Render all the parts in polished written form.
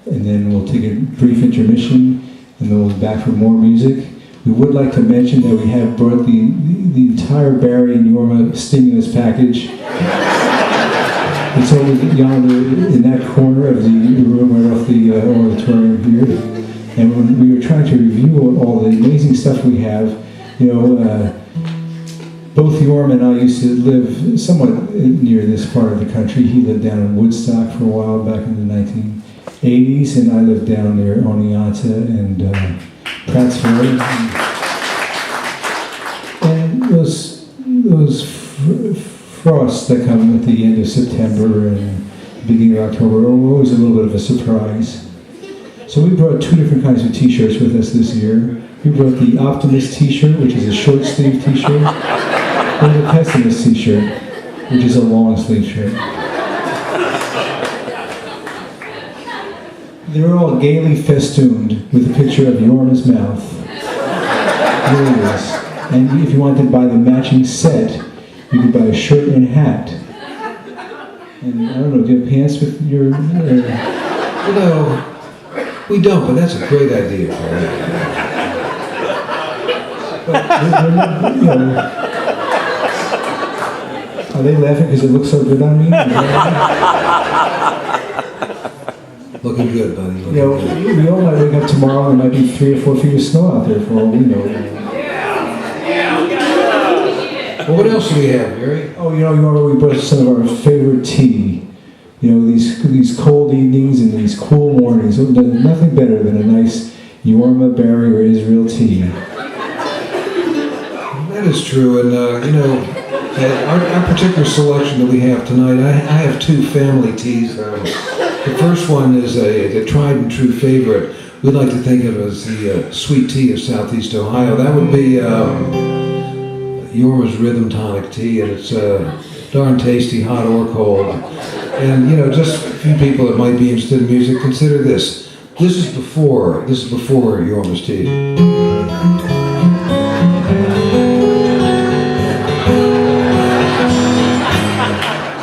then we'll take a brief intermission, and then we'll be back for more music. We would like to mention that we have brought the entire Barry and Jorma stimulus package. It's over yonder in that corner of the room right off the auditorium here. And when we were trying to review all the amazing stuff we have, both Jorma and I used to live somewhat near this part of the country. He lived down in Woodstock for a while back in the 1980s, and I lived down near Oneonta and Prattsville. And those frosts that come at the end of September and beginning of October are always a little bit of a surprise. So we brought two different kinds of t-shirts with us this year. We brought the Optimist t-shirt, which is a short sleeve t-shirt, and the Pessimist t-shirt, which is a long sleeve shirt. They're all gaily festooned with a picture of Jorma's mouth. There it is. And if you wanted to buy the matching set, you could buy a shirt and hat. And I don't know, do you have pants with your... We don't, but that's a great idea, Paul. Are they laughing because it looks so good on me? Looking good, buddy. We all might wake up tomorrow and there might be 3 or 4 feet of snow out there for all we know. Well, what else do we have, Gary? Oh, we brought some of our favorite tea. These cold evenings and these cool mornings. There's nothing better than a nice Jorma, Barry, or Israel tea. That is true, and our particular selection that we have tonight, I have 2 family teas. The first one is a tried and true favorite. We like to think of it as the sweet tea of Southeast Ohio. That would be Jorma's Rhythm Tonic Tea, and it's darn tasty, hot or cold. And just a few people that might be interested in music, consider this. This is before Jorma's tea.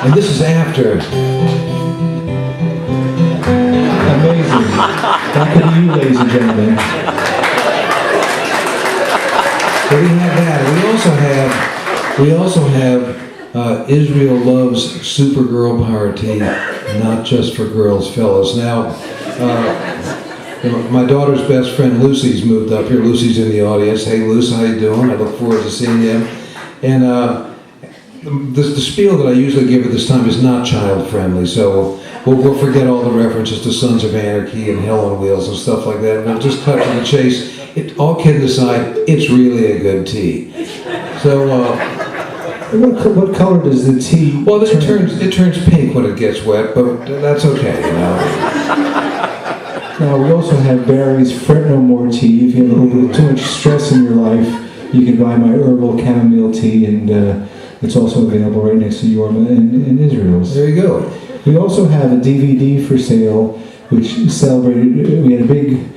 And this is after. Amazing. That could be you, ladies and gentlemen. So we have that. We also have Israel Loves Supergirl Power Tea, not just for girls, fellas. Now, my daughter's best friend Lucy's moved up here. Lucy's in the audience. Hey, Lucy, how you doing? I look forward to seeing you. And the spiel that I usually give at this time is not child-friendly, so we'll forget all the references to Sons of Anarchy and Hell on Wheels and stuff like that. We'll just cut to the chase. All kidding aside, it's really a good tea. So, what color does the tea? Well, it turns pink when it gets wet, but that's okay. Now we also have Barry's Fret No More tea. If you have a little bit too much stress in your life, you can buy my Earlville chamomile tea, and it's also available right next to Jorma and Israel's. There you go. We also have a DVD for sale, which celebrated. We had a big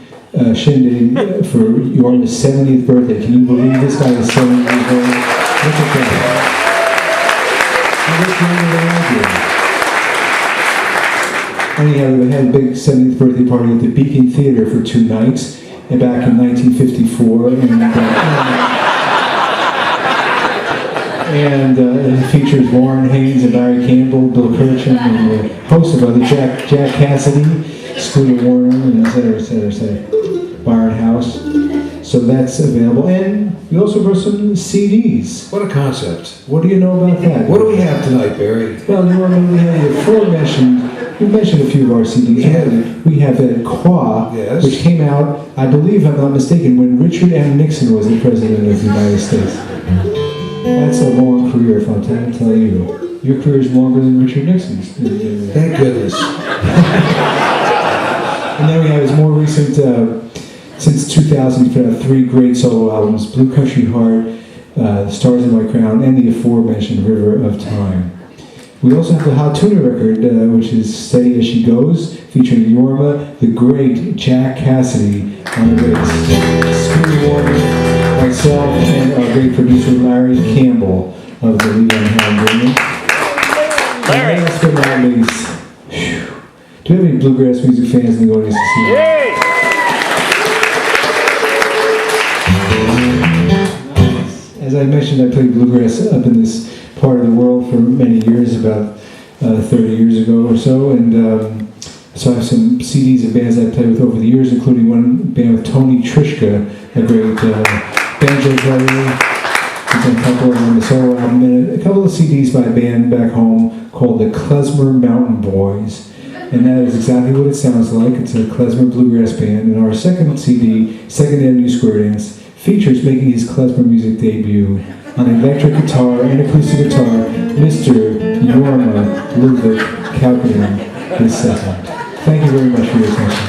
shindig for Jorma's 70th birthday. Can you believe this guy is 70 years old? Look at that. Anyhow, we had a big 70th birthday party at the Beacon Theater for 2 nights back in 1954, and it features Warren Haynes and Barry Campbell, Bill Kirchner, and a host of other Jack Cassidy, Scooter Warner, and et cetera, Byron House. So that's available, and we also brought some CDs. What a concept! What do you know about that? What do we have tonight, Barry? Well, we have the aforementioned. We mentioned a few of our CDs. We have Qua, yes, which came out, I believe, if I'm not mistaken, when Richard M. Nixon was the president of the United States. That's a long career, if I'll tell you. Your career is longer than Richard Nixon's. Thank goodness. And then we have his more recent, since 2000, he's put out 3 great solo albums, Blue Country Heart, The Stars in My Crown, and the aforementioned River of Time. We also have the Hot Tuna record, which is Steady As She Goes, featuring Jorma, the great Jack Cassidy on the bass, Scooter Warner, myself, and our great producer Larry Campbell of the Leon Hound Band. Larry! And last but not least, Do we have any bluegrass music fans in the audience this evening? Yay! As I mentioned, I played bluegrass up in this part of the world for many years, about 30 years ago or so, and so I have some CDs of bands I've played with over the years, including one band with Tony Trishka, a great banjo player. He's done a couple of them on the solo album, and a couple of CDs by a band back home called the Klezmer Mountain Boys. And that is exactly what it sounds like. It's a klezmer bluegrass band. And our second CD, Second Avenue Square Dance, features making his klezmer music debut on electric guitar and acoustic guitar, Mr. Jorma Ludwig Kaukonen II. Thank you very much for your attention.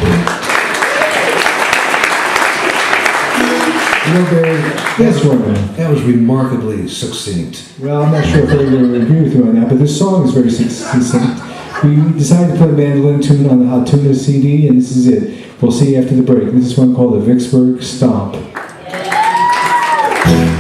Yes, Jorma. That was remarkably succinct. Well, I'm not sure if everyone would agree with you on that, but this song is very succinct. We decided to play a mandolin tune on the Hot Tuna CD, and this is it. We'll see you after the break. This is one called the Vicksburg Stomp.